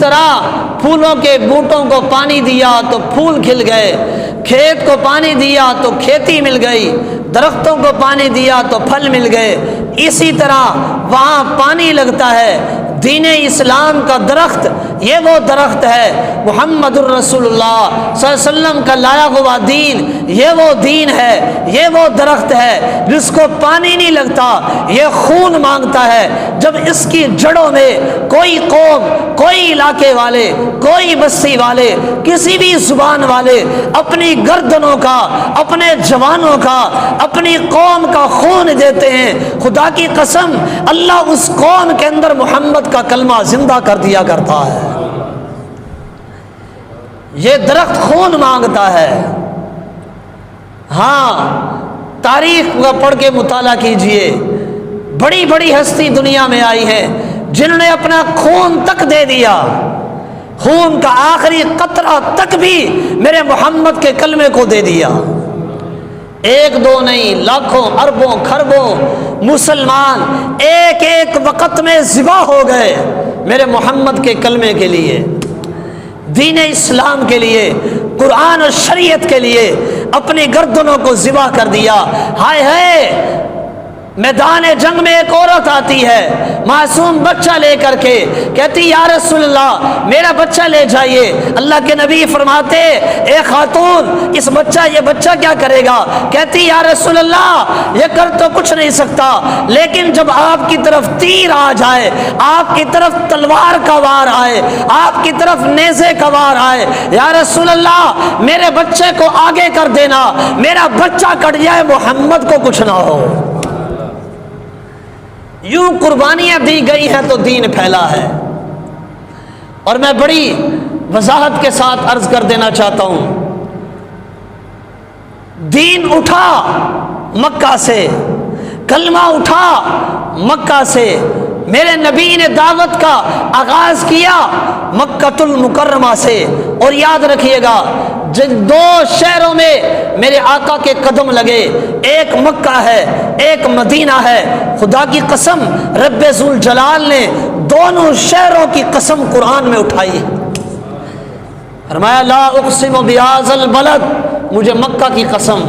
طرح پھولوں کے بوٹوں کو پانی دیا تو پھول کھل گئے، کھیت کو پانی دیا تو کھیتی مل گئی، درختوں کو پانی دیا تو پھل مل گئے، اسی طرح وہاں پانی لگتا ہے۔ دین اسلام کا درخت یہ وہ درخت ہے، محمد الرسول اللہ صلی اللہ علیہ وسلم کا لایا ہوا دین یہ وہ دین ہے، یہ وہ درخت ہے جس کو پانی نہیں لگتا، یہ خون مانگتا ہے۔ جب اس کی جڑوں میں کوئی قوم، کوئی علاقے والے، کوئی بستی والے، کسی بھی زبان والے اپنی گردنوں کا، اپنے جوانوں کا، اپنی قوم کا خون دیتے ہیں، خدا کی قسم اللہ اس قوم کے اندر محمد کا کلمہ زندہ کر دیا کرتا ہے۔ یہ درخت خون مانگتا ہے۔ ہاں، تاریخ کا پڑھ کے مطالعہ کیجئے، بڑی بڑی ہستی دنیا میں آئی ہے جنہوں نے اپنا خون تک دے دیا، خون کا آخری قطرہ تک بھی میرے محمد کے کلمے کو دے دیا۔ ایک دو نہیں، لاکھوں اربوں کھربوں مسلمان ایک ایک وقت میں ذبح ہو گئے میرے محمد کے کلمے کے لیے، دین اسلام کے لیے، قرآن اور شریعت کے لیے اپنی گردنوں کو ذبح کر دیا۔ ہائے ہائے، میدان جنگ میں ایک عورت آتی ہے معصوم بچہ لے کر کے، کہتی یا رسول اللہ میرا بچہ لے جائیے۔ اللہ کے نبی فرماتے اے خاتون اس یہ بچہ کیا کرے گا؟ کہتی یا رسول اللہ یہ کر تو کچھ نہیں سکتا، لیکن جب آپ کی طرف تیر آ جائے، آپ کی طرف تلوار کا وار آئے، آپ کی طرف نیزے کا وار آئے، یا رسول اللہ میرے بچے کو آگے کر دینا، میرا بچہ کٹ جائے محمد کو کچھ نہ ہو۔ یوں قربانیاں دی گئی ہیں تو دین پھیلا ہے۔ اور میں بڑی وضاحت کے ساتھ عرض کر دینا چاہتا ہوں، دین اٹھا مکہ سے، کلمہ اٹھا مکہ سے، میرے نبی نے دعوت کا آغاز کیا مکہ المکرمہ سے۔ اور یاد رکھیے گا جن دو شہروں میں میرے آقا کے قدم لگے، ایک مکہ ہے ایک مدینہ ہے، خدا کی قسم رب ذوالجلال نے دونوں شہروں کی قسم قرآن میں اٹھائی، فرمایا لا اقسم بہذا البلد، مجھے مکہ کی قسم،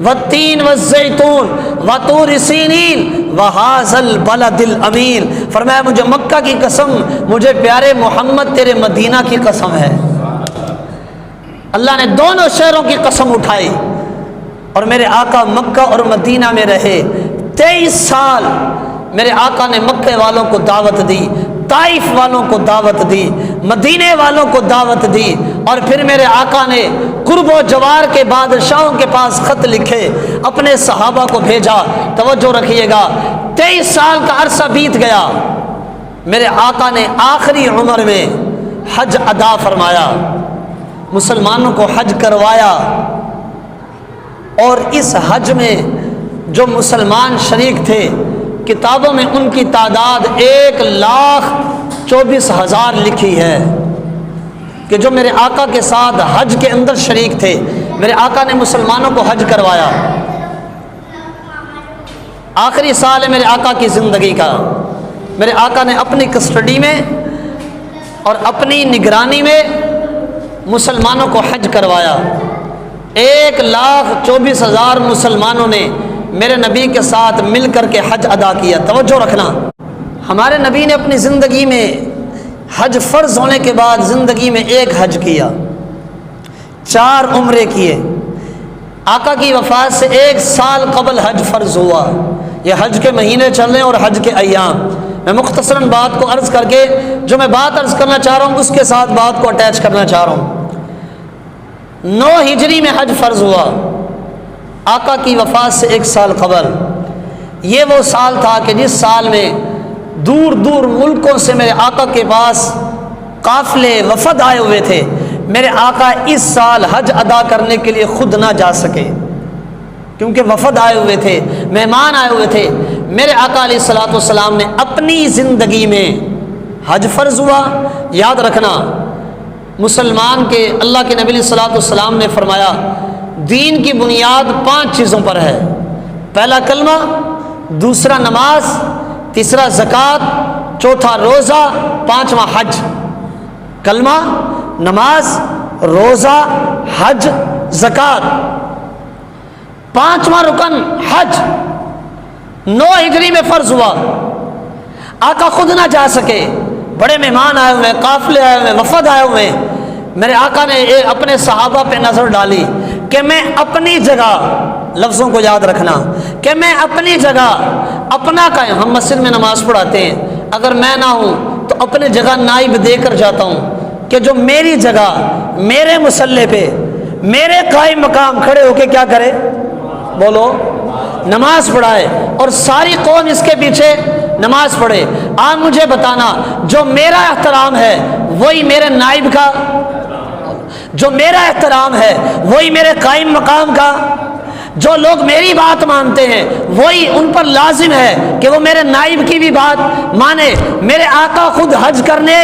والتین والزیتون وطور سینین وہذا البلد الامین، فرمایا مجھے مکہ کی قسم، مجھے پیارے محمد تیرے مدینہ کی قسم ہے۔ اللہ نے دونوں شہروں کی قسم اٹھائی، اور میرے آقا مکہ اور مدینہ میں رہے 23 سال۔ میرے آقا نے مکہ والوں کو دعوت دی، طائف والوں کو دعوت دی، مدینے والوں کو دعوت دی، اور پھر میرے آقا نے قرب و جوار کے بادشاہوں کے پاس خط لکھے، اپنے صحابہ کو بھیجا۔ توجہ رکھیے گا، 23 سال کا عرصہ بیت گیا، میرے آقا نے آخری عمر میں حج ادا فرمایا، مسلمانوں کو حج کروایا، اور اس حج میں جو مسلمان شریک تھے کتابوں میں ان کی تعداد 1,24,000 لکھی ہے کہ جو میرے آقا کے ساتھ حج کے اندر شریک تھے۔ میرے آقا نے مسلمانوں کو حج کروایا، آخری سال ہے میرے آقا کی زندگی کا، میرے آقا نے اپنی کسٹڈی میں اور اپنی نگرانی میں مسلمانوں کو حج کروایا۔ 1,24,000 مسلمانوں نے میرے نبی کے ساتھ مل کر کے حج ادا کیا۔ توجہ رکھنا، ہمارے نبی نے اپنی زندگی میں حج فرض ہونے کے بعد زندگی میں ایک حج کیا، 4 عمرے کیے۔ آقا کی وفات سے 1 سال قبل حج فرض ہوا۔ یہ حج کے مہینے چل رہے ہیں اور حج کے ایام، میں مختصراً بات کو عرض کر کے جو میں بات عرض کرنا چاہ رہا ہوں اس کے ساتھ بات کو اٹیچ کرنا چاہ رہا ہوں۔ 9 ہجری میں حج فرض ہوا، آقا کی وفات سے 1 سال قبل۔ یہ وہ سال تھا کہ جس سال میں دور دور ملکوں سے میرے آقا کے پاس قافلے وفد آئے ہوئے تھے۔ میرے آقا اس سال حج ادا کرنے کے لیے خود نہ جا سکے کیونکہ وفد آئے ہوئے تھے، مہمان آئے ہوئے تھے۔ میرے آقا علیہ الصلوۃ والسلام نے اپنی زندگی میں حج فرض ہوا۔ یاد رکھنا، مسلمان کے اللہ کے نبی علیہ الصلوۃ والسلام نے فرمایا دین کی بنیاد 5 چیزوں پر ہے، پہلا کلمہ، دوسرا نماز، تیسرا زکوٰۃ، چوتھا روزہ، 5واں حج۔ کلمہ، نماز، روزہ، حج، زکوٰۃ۔ پانچواں رکن حج 9 ہجری میں فرض ہوا۔ آقا خود نہ جا سکے، بڑے مہمان آئے ہوئے، قافلے آئے ہوئے، وفد آئے ہوئے۔ میرے آقا نے اپنے صحابہ پہ نظر ڈالی کہ میں اپنی جگہ، لفظوں کو یاد رکھنا، کہ میں اپنی جگہ اپنا قائم، ہم مسجد میں نماز پڑھاتے ہیں، اگر میں نہ ہوں تو اپنے جگہ نائب دے کر جاتا ہوں کہ جو میری جگہ میرے مصلی پہ میرے قائم مقام کھڑے ہو کے کیا کرے، بولو، نماز پڑھائے، اور ساری قوم اس کے پیچھے نماز پڑھے۔ آپ مجھے بتانا، جو میرا احترام ہے وہی میرے نائب کا، جو میرا احترام ہے وہی میرے قائم مقام کا، جو لوگ میری بات مانتے ہیں وہی ان پر لازم ہے کہ وہ میرے نائب کی بھی بات مانے۔ میرے آقا خود حج کرنے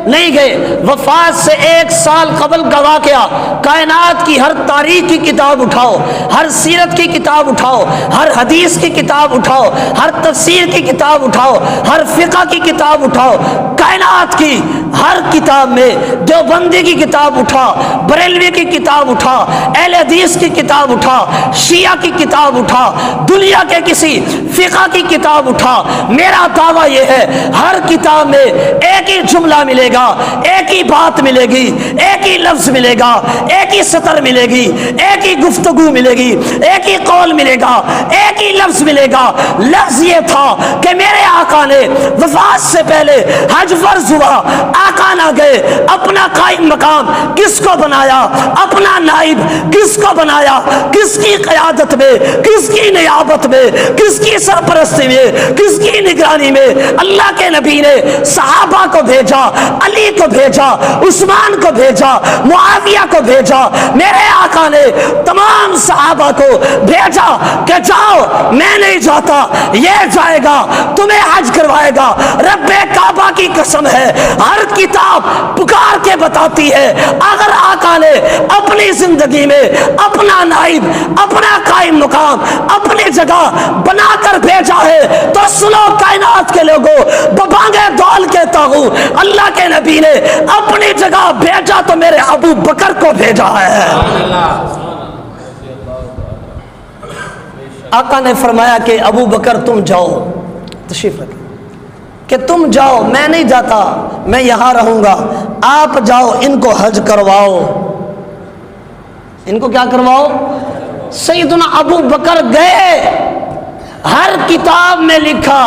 نہیں گئے، وفات سے 1 سال قبل کا واقعہ، کائنات کی ہر تاریخ کی کتاب اٹھاؤ، ہر سیرت کی کتاب اٹھاؤ، ہر حدیث کی کتاب اٹھاؤ، ہر تفسیر کی کتاب اٹھاؤ، ہر فقہ کی کتاب اٹھاؤ، کائنات کی ہر کتاب میں دیوبندی کی کتاب اٹھا، بریلوی کی کتاب اٹھا، اہل حدیث کی کتاب اٹھا، شیعہ کی کتاب اٹھا، دنیا کے کسی فقہ کی کتاب اٹھا، میرا دعویٰ یہ ہے ہر کتاب میں ایک ہی جملہ ملے گا، ایک ہی بات ملے گی، ایک ہی لفظ ملے گا، ایک ہی سطر ملے گی، ایک ہی گفتگو ملے گی، ایک ہی قول ملے گا، ایک ہی لفظ ملے گا۔ لفظ یہ تھا کہ میرے آقا نے وفات سے پہلے حج فرض ہوا، آقا نہ گئے، اپنا قائم مقام کس کو بنایا، اپنا نائب کس کو بنایا، کس کی قیادت میں، کس کی نیابت میں، کس کی سرپرستی میں، کس کی نگرانی میں اللہ کے نبی نے صحابہ کو بھیجا، علی کو بھیجا، عثمان کو بھیجا، معاویہ کو بھیجا۔ میرے آقا نے تمام صحابہ کو بھیجا کہ جاؤ، میں نہیں جاتا، یہ جائے گا، تمہیں حج کروائے گا۔ رب کعبہ کی قسم ہے، ہر کتاب پکار کے بتاتی ہے اگر آقا نے اپنی زندگی میں اپنا نائب، اپنا قائم مقام، اپنی جگہ بنا کر بھیجا ہے تو سنو کائنات کے لوگوں، ببانگے دول کہتا ہوں، اللہ کے نبی نے اپنی جگہ بھیجا تو میرے ابو بکر کو بھیجا ہے۔ آقا نے فرمایا کہ ابو بکر تم جاؤ، تشریف رکھیں، کہ تم جاؤ، میں نہیں جاتا، میں یہاں رہوں گا، آپ جاؤ، ان کو حج کرواؤ۔ ان کو کیا کرواؤ؟ سیدنا ابو بکر گئے۔ ہر کتاب میں لکھا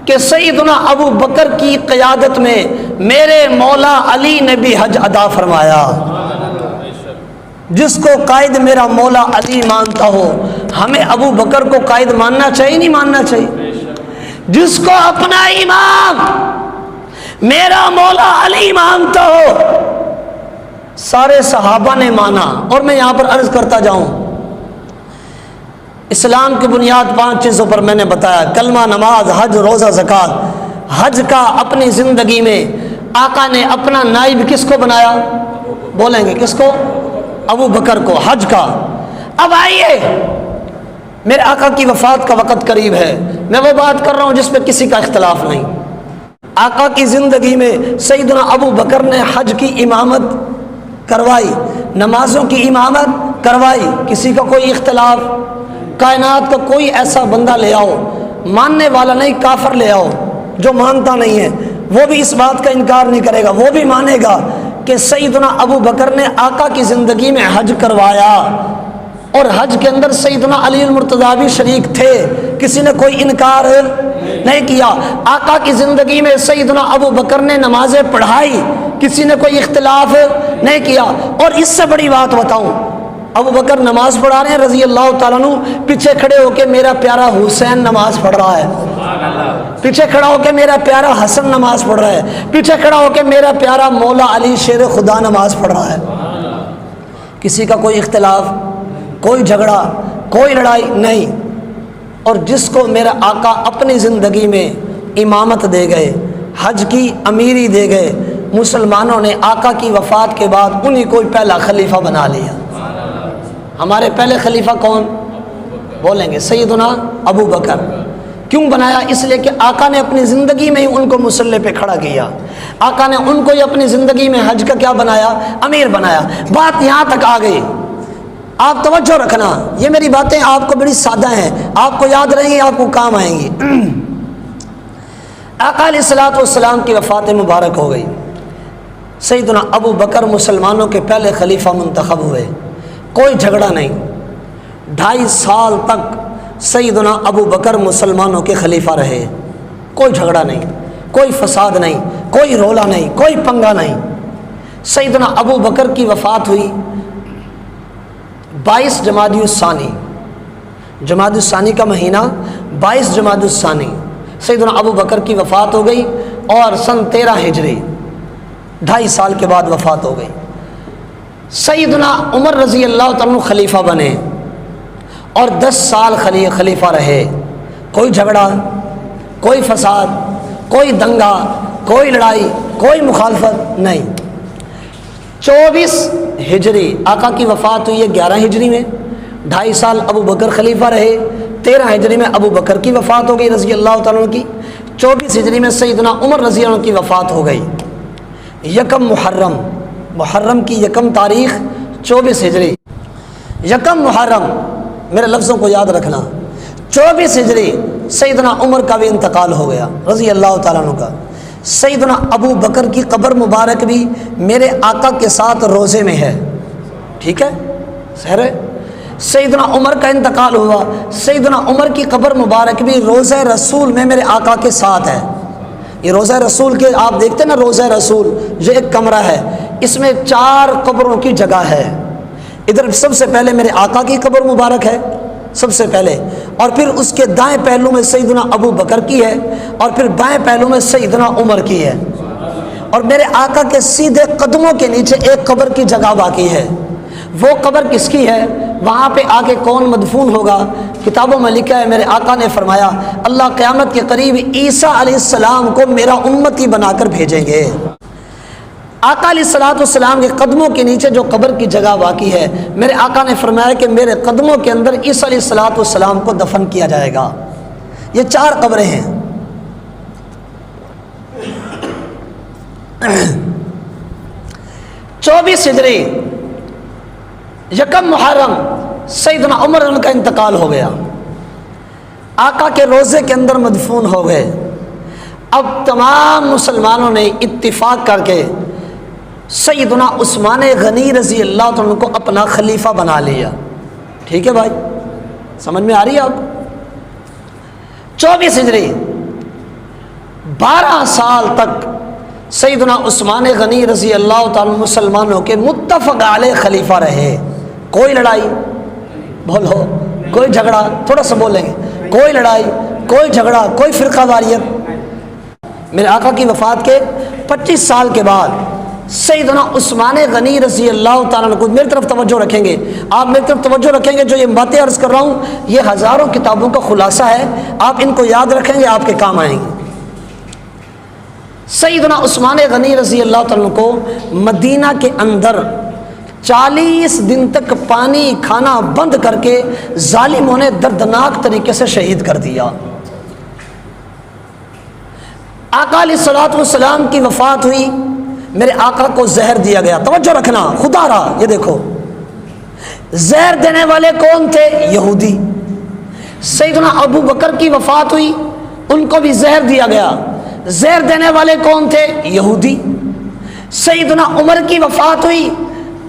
کہ سیدنا ابو بکر کی قیادت میں میرے مولا علی نے بھی حج ادا فرمایا۔ جس کو قائد میرا مولا علی مانتا ہو، ہمیں ابو بکر کو قائد ماننا چاہیے نہیں ماننا چاہیے؟ جس کو اپنا امام میرا مولا علی مانتا ہو، سارے صحابہ نے مانا۔ اور میں یہاں پر عرض کرتا جاؤں، اسلام کی بنیاد 5 چیزوں پر میں نے بتایا، کلمہ، نماز، حج، روزہ، زکوٰۃ۔ حج کا اپنی زندگی میں آقا نے اپنا نائب کس کو بنایا؟ بولیں گے کس کو؟ ابو بکر کو، حج کا۔ اب آئیے، میرے آقا کی وفات کا وقت قریب ہے، میں وہ بات کر رہا ہوں جس پہ کسی کا اختلاف نہیں۔ آقا کی زندگی میں سیدنا ابو بکر نے حج کی امامت کروائی، نمازوں کی امامت کروائی، کسی کا کوئی اختلاف؟ کائنات کا کوئی ایسا بندہ لے آؤ، ماننے والا نہیں، کافر لے آؤ، جو مانتا نہیں ہے وہ بھی اس بات کا انکار نہیں کرے گا، وہ بھی مانے گا کہ سیدنا ابو بکر نے آقا کی زندگی میں حج کروایا، اور حج کے اندر سیدنا علی المرتضیٰ بھی شریک تھے، کسی نے کوئی انکار نہیں کیا۔ آقا کی زندگی میں سیدنا ابو بکر نے نمازیں پڑھائی، کسی نے کوئی اختلاف نہیں کیا۔ اور اس سے بڑی بات بتاؤں، ابو بکر نماز پڑھا رہے ہیں رضی اللہ تعالیٰ عنہ، پیچھے کھڑے ہو کے میرا پیارا حسین نماز پڑھ رہا ہے، پیچھے کھڑا ہو کے میرا پیارا حسن نماز پڑھ رہا ہے، پیچھے کھڑا ہو کے میرا پیارا مولا علی شیر خدا نماز پڑھ رہا ہے۔ کسی کا کوئی اختلاف، کوئی جھگڑا، کوئی لڑائی نہیں۔ اور جس کو میرا آقا اپنی زندگی میں امامت دے گئے، حج کی امیری دے گئے، مسلمانوں نے آقا کی وفات کے بعد انہی کو پہلا خلیفہ بنا لیا۔ ہمارے پہلے خلیفہ کون؟ بولیں گے سیدنا ابو بکر۔ کیوں بنایا؟ اس لیے کہ آقا نے اپنی زندگی میں ہی ان کو مصلی پہ کھڑا کیا۔ آقا نے ان کو ہی اپنی زندگی میں حج کا کیا بنایا؟ امیر بنایا۔ بات یہاں تک آ گئی، آپ توجہ رکھنا، یہ میری باتیں آپ کو بڑی سادہ ہیں، آپ کو یاد رہیں گی، آپ کو کام آئیں گی۔ آقا علیہ الصلوۃ والسلام کی وفات مبارک ہو گئی، سیدنا ابو بکر مسلمانوں کے پہلے خلیفہ منتخب ہوئے، کوئی جھگڑا نہیں، 2.5 سال تک سیدنا ابو بکر مسلمانوں کے خلیفہ رہے، کوئی جھگڑا نہیں، کوئی فساد نہیں، کوئی رولا نہیں، کوئی پنگا نہیں۔ سیدنا ابو بکر کی وفات ہوئی 22 جمادی الثانی، جمادی الثانی کا مہینہ 22 جمادی الثانی سیدنا ابو بکر کی وفات ہو گئی، اور سن 13 ہجری 2.5 سال کے بعد وفات ہو گئی۔ سیدنا عمر رضی اللہ تعالیٰ خلیفہ بنے اور 10 سال خلیفہ رہے، کوئی جھگڑا، کوئی فساد، کوئی دنگا، کوئی لڑائی، کوئی مخالفت نہیں۔ 24 ہجری آقا کی وفات ہوئی ہے 11 ہجری میں، 2.5 سال ابو بکر خلیفہ رہے، 13 ہجری میں ابو بکر کی وفات ہو گئی رضی اللہ تعالیٰ عنہ کی، 24 ہجری میں سیدنا عمر رضی اللہ عنہ کی وفات ہو گئی۔ یکم محرم کی یکم تاریخ 24 ہجری، یکم محرم، میرے لفظوں کو یاد رکھنا، 24 ہجری سیدنا عمر کا بھی انتقال ہو گیا رضی اللہ تعالیٰ عنہ کا۔ سیدنا ابو بکر کی قبر مبارک بھی میرے آقا کے ساتھ روزے میں ہے، ٹھیک ہے، سہر ہے۔ سیدنا عمر کا انتقال ہوا، سیدنا عمر کی قبر مبارک بھی روزہ رسول میں میرے آقا کے ساتھ ہے۔ یہ روزہ رسول کے آپ دیکھتے ہیں نا، روزہ رسول جو ایک کمرہ ہے، اس میں 4 قبروں کی جگہ ہے۔ ادھر سب سے پہلے میرے آقا کی قبر مبارک ہے سب سے پہلے، اور پھر اس کے دائیں پہلو میں سیدنا ابو بکر کی ہے، اور پھر بائیں پہلو میں سیدنا عمر کی ہے، اور میرے آقا کے سیدھے قدموں کے نیچے ایک قبر کی جگہ باقی ہے۔ وہ قبر کس کی ہے؟ وہاں پہ آگے کون مدفون ہوگا؟ کتابوں میں لکھا ہے، میرے آقا نے فرمایا اللہ قیامت کے قریب عیسیٰ علیہ السلام کو میرا امتی بنا کر بھیجیں گے۔ آقا علیہ الصلوۃ والسلام کے قدموں کے نیچے جو قبر کی جگہ باقی ہے، میرے آقا نے فرمایا کہ میرے قدموں کے اندر عیسیٰ علیہ الصلوۃ والسلام کو دفن کیا جائے گا۔ یہ 4 قبریں ہیں۔ 24 ہجری یکم محرم سیدنا عمر کا انتقال ہو گیا، آقا کے روزے کے اندر مدفون ہو گئے۔ اب تمام مسلمانوں نے اتفاق کر کے سیدنا عثمان غنی رضی اللہ عنہ کو اپنا خلیفہ بنا لیا، ٹھیک ہے بھائی، سمجھ میں آ رہی ہے آپ؟ 24 ہجری 12 سال تک سیدنا عثمان غنی رضی اللہ تعالیٰ مسلمانوں کے متفق علیہ خلیفہ رہے، کوئی لڑائی، بولو کوئی جھگڑا، تھوڑا سا بولیں گے، کوئی لڑائی، کوئی جھگڑا، کوئی فرقہ واریت۔ میرے آقا کی وفات کے 25 سال کے بعد سیدنا عثمان غنی رضی اللہ تعالیٰ عنہ کو، میری طرف توجہ رکھیں گے آپ، میری طرف توجہ رکھیں گے، جو یہ باتیں عرض کر رہا ہوں یہ ہزاروں کتابوں کا خلاصہ ہے، آپ ان کو یاد رکھیں گے، آپ کے کام آئیں گے۔ سیدنا عثمان غنی رضی اللہ تعالیٰ کو مدینہ کے اندر 40 دن تک پانی کھانا بند کر کے ظالموں نے دردناک طریقے سے شہید کر دیا۔ آقا علیہ الصلوۃ والسلام کی وفات ہوئی، میرے آقا کو زہر دیا گیا، توجہ رکھنا، خدا رہا، یہ دیکھو زہر دینے والے کون تھے؟ یہودی۔ سیدنا ابو بکر کی وفات ہوئی، ان کو بھی زہر دیا گیا، زہر دینے والے کون تھے؟ یہودی۔ سیدنا عمر کی وفات ہوئی،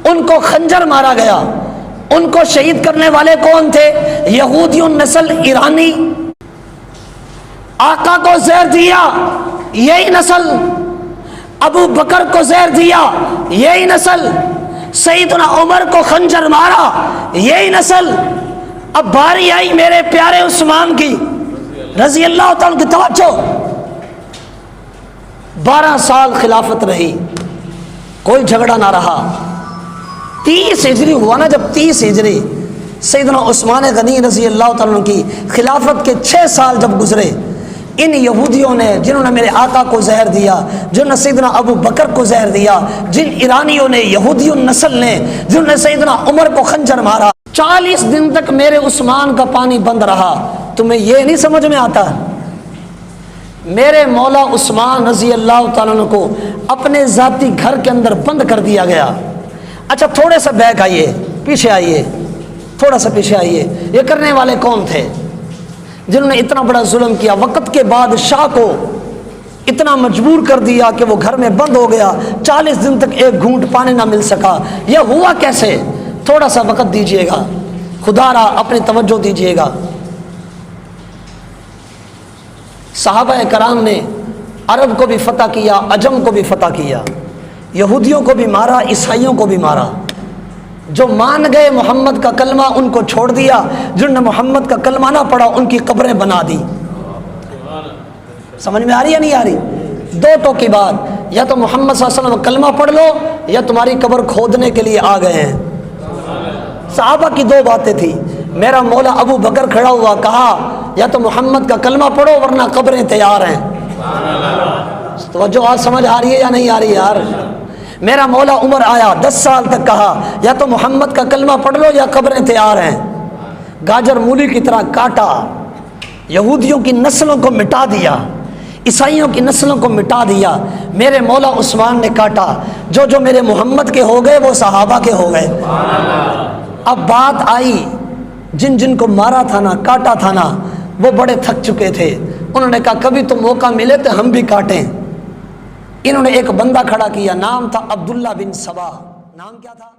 ان کو خنجر مارا گیا، ان کو شہید کرنے والے کون تھے؟ یہودی النسل ایرانی۔ آقا کو زہر دیا یہی نسل، ابو بکر کو زہر دیا یہی نسل، سیدنا عمر کو خنجر مارا یہی نسل۔ اب باری آئی میرے پیارے عثمان کی رضی اللہ تعالیٰ کی، توجہ، 12 سال خلافت رہی، کوئی جھگڑا نہ رہا۔ 30 ہجری ہوا نا، جب 30 ہجری سیدنا عثمان غنی رضی اللہ تعالیٰ کی خلافت کے 6 سال جب گزرے، ان یہودیوں نے جنہوں نے میرے آقا کو زہر دیا، جنہوں نے سیدنا ابو بکر کو زہر دیا، جن ایرانیوں نے، یہودی النسل نے، جنہوں نے سیدنا عمر کو خنجر مارا، 40 دن تک میرے عثمان کا پانی بند رہا۔ تمہیں یہ نہیں سمجھ میں آتا؟ میرے مولا عثمان رضی اللہ تعالیٰ عنہ کو اپنے ذاتی گھر کے اندر بند کر دیا گیا۔ اچھا تھوڑے سا بیک آئیے، پیچھے آئیے، تھوڑا سا پیچھے آئیے۔ یہ کرنے والے کون تھے جنہوں نے اتنا بڑا ظلم کیا؟ وقت کے بادشاہ کو اتنا مجبور کر دیا کہ وہ گھر میں بند ہو گیا، 40 دن تک ایک گھونٹ پانی نہ مل سکا۔ یہ ہوا کیسے؟ تھوڑا سا وقت دیجئے گا، خدا را اپنی توجہ دیجئے گا۔ صحابہ کرام نے عرب کو بھی فتح کیا، عجم کو بھی فتح کیا، یہودیوں کو بھی مارا، عیسائیوں کو بھی مارا۔ جو مان گئے محمد کا کلمہ ان کو چھوڑ دیا، جنہوں نے محمد کا کلمہ نہ پڑھا ان کی قبریں بنا دی۔ سمجھ میں آ رہی ہے نہیں آ رہی؟ دو تو کی بات، یا تو محمد صلی اللہ علیہ وسلم کلمہ پڑھ لو یا تمہاری قبر کھودنے کے لیے آ گئے ہیں۔ صحابہ کی دو باتیں تھی۔ میرا مولا ابو بکر کھڑا ہوا، کہا یا تو محمد کا کلمہ پڑھو ورنہ قبریں تیار ہیں۔ توجہ آج سمجھ آ رہی ہے یا نہیں آ رہی یار؟ میرا مولا عمر آیا، 10 سال تک کہا یا تو محمد کا کلمہ پڑھ لو یا قبریں تیار ہیں۔ گاجر مولی کی طرح کاٹا، یہودیوں کی نسلوں کو مٹا دیا، عیسائیوں کی نسلوں کو مٹا دیا۔ میرے مولا عثمان نے کاٹا، جو جو میرے محمد کے ہو گئے وہ صحابہ کے ہو گئے۔ اب بات آئی، جن جن کو مارا تھا نا، کاٹا تھا نا، وہ بڑے تھک چکے تھے۔ انہوں نے کہا کبھی تو موقع ملے تو ہم بھی کاٹیں۔ انہوں نے ایک بندہ کھڑا کیا، نام تھا عبداللہ بن سبا۔ نام کیا تھا؟